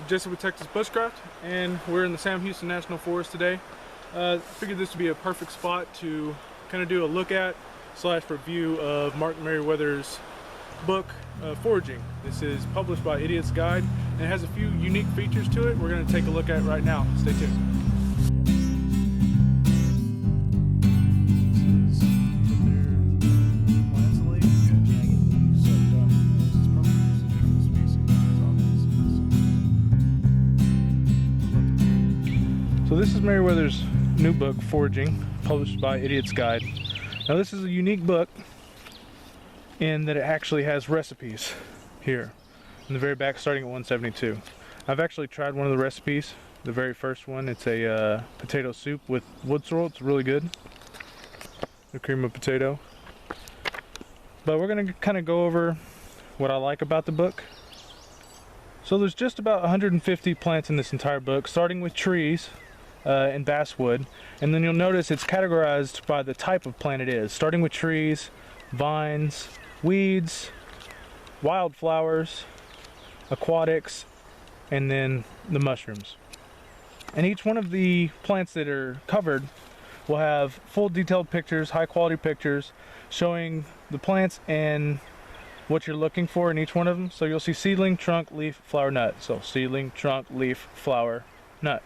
Jesse with Texas Bushcraft, and we're in the Sam Houston National Forest today. Figured this would be a perfect spot to kind of do a look at / review of Mark Merriwether's book, Foraging. This is published by Idiot's Guide, and it has a few unique features to it we're going to take a look at right now. Stay tuned. So this is Merriwether's new book, Foraging, published by Idiot's Guide. Now this is a unique book in that it actually has recipes here in the very back, starting at 172. I've actually tried one of the recipes, the very first one. It's a potato soup with wood sorrel. It's really good. The cream of potato. But we're going to kind of go over what I like about the book. So there's just about 150 plants in this entire book, starting with trees and basswood, and then you'll notice it's categorized by the type of plant it is, starting with trees, vines, weeds, wildflowers, aquatics, and then the mushrooms. And each one of the plants that are covered will have full detailed pictures, high quality pictures, showing the plants and what you're looking for in each one of them. So you'll see seedling, trunk, leaf, flower, nut. So seedling, trunk, leaf, flower, nut.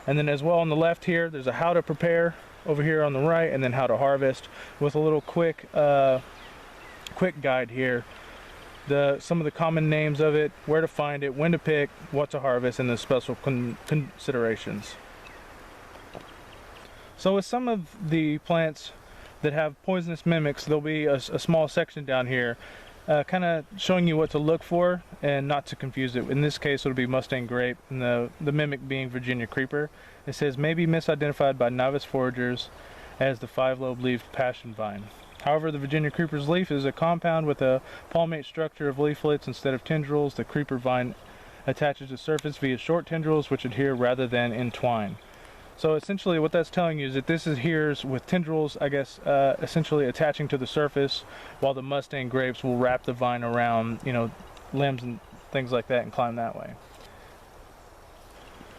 And then as well on the left here, there's a how to prepare over here on the right, and then how to harvest with a little quick guide here. Some of the common names of it, where to find it, when to pick, what to harvest, and the special considerations. So with some of the plants that have poisonous mimics, there'll be a small section down here kind of showing you what to look for and not to confuse it. In this case, it'll be Mustang grape, and the mimic being Virginia creeper. It says may be misidentified by novice foragers as the 5-lobe-leaved passion vine. However, the Virginia creeper's leaf is a compound with a palmate structure of leaflets instead of tendrils. The creeper vine attaches to surface via short tendrils which adhere rather than entwine. So essentially what that's telling you is that this adheres with tendrils, I guess, essentially attaching to the surface, while the Mustang grapes will wrap the vine around, limbs and things like that and climb that way.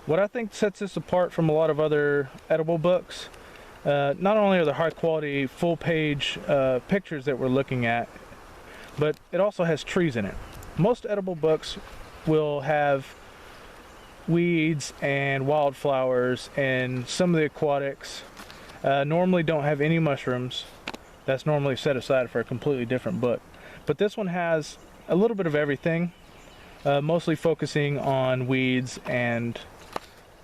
What I think sets this apart from a lot of other edible books, not only are the high quality full page pictures that we're looking at, but it also has trees in it. Most edible books will have weeds and wildflowers, and some of the aquatics normally don't have any mushrooms. That's normally set aside for a completely different book. But this one has a little bit of everything, mostly focusing on weeds and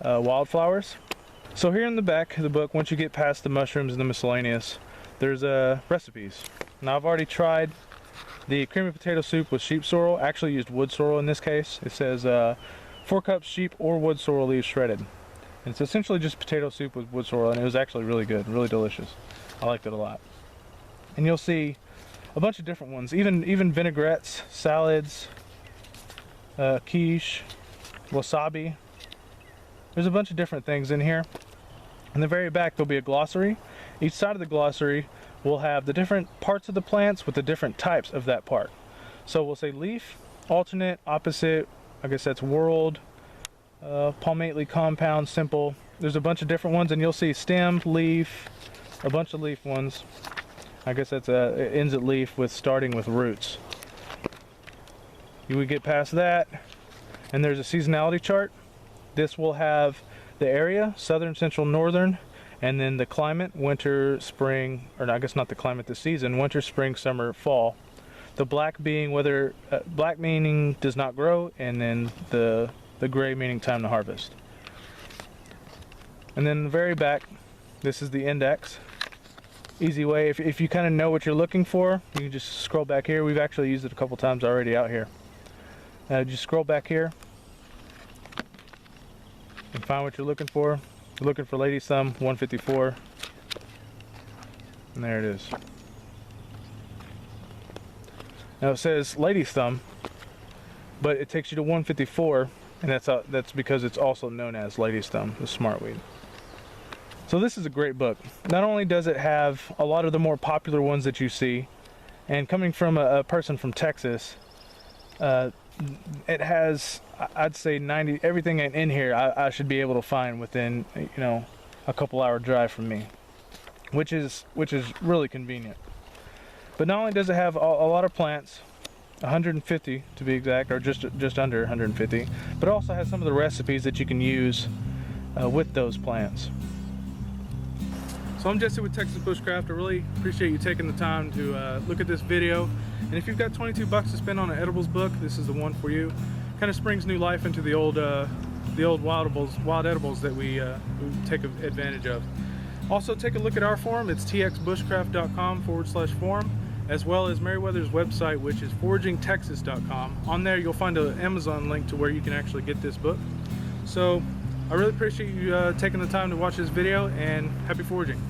wildflowers. So here in the back of the book, once you get past the mushrooms and the miscellaneous, there's recipes. Now I've already tried the cream of potato soup with sheep sorrel. Actually used wood sorrel in this case. It says 4 cups sheep or wood sorrel leaves shredded. And it's essentially just potato soup with wood sorrel, and it was actually really good, really delicious. I liked it a lot. And you'll see a bunch of different ones, even vinaigrettes, salads, quiche, wasabi. There's a bunch of different things in here. In the very back there'll be a glossary. Each side of the glossary will have the different parts of the plants with the different types of that part. So we'll say leaf, alternate, opposite, I guess that's world, palmately compound, simple. There's a bunch of different ones, and you'll see stem, leaf, a bunch of leaf ones. I guess that's it ends at leaf with starting with roots. You would get past that, and there's a seasonality chart. This will have the area, southern, central, northern, and then the climate, winter, spring, or I guess not the climate, the season, winter, spring, summer, fall. The black being whether, black meaning does not grow, and then the gray meaning time to harvest. And then the very back, this is the index. Easy way, if you kind of know what you're looking for, you can just scroll back here. We've actually used it a couple times already out here. Just scroll back here and find what you're looking for. You're looking for lady's thumb, 154, and there it is. Now it says lady's thumb, but it takes you to 154, and that's because it's also known as lady's thumb, the smartweed. So this is a great book. Not only does it have a lot of the more popular ones that you see, and coming from a person from Texas, it has, I'd say 90, everything in here I should be able to find within, you know, a couple hour drive from me, which is really convenient. But not only does it have a lot of plants, 150 to be exact, or just under 150, but it also has some of the recipes that you can use with those plants. So I'm Jesse with Texas Bushcraft. I really appreciate you taking the time to look at this video. And if you've got 22 bucks to spend on an edibles book, this is the one for you. Kind of springs new life into the old wild edibles that we take advantage of. Also, take a look at our forum. It's txbushcraft.com/forum, as well as Merriwether's website, which is foragingtexas.com. On there, you'll find an Amazon link to where you can actually get this book. So I really appreciate you taking the time to watch this video, and happy foraging.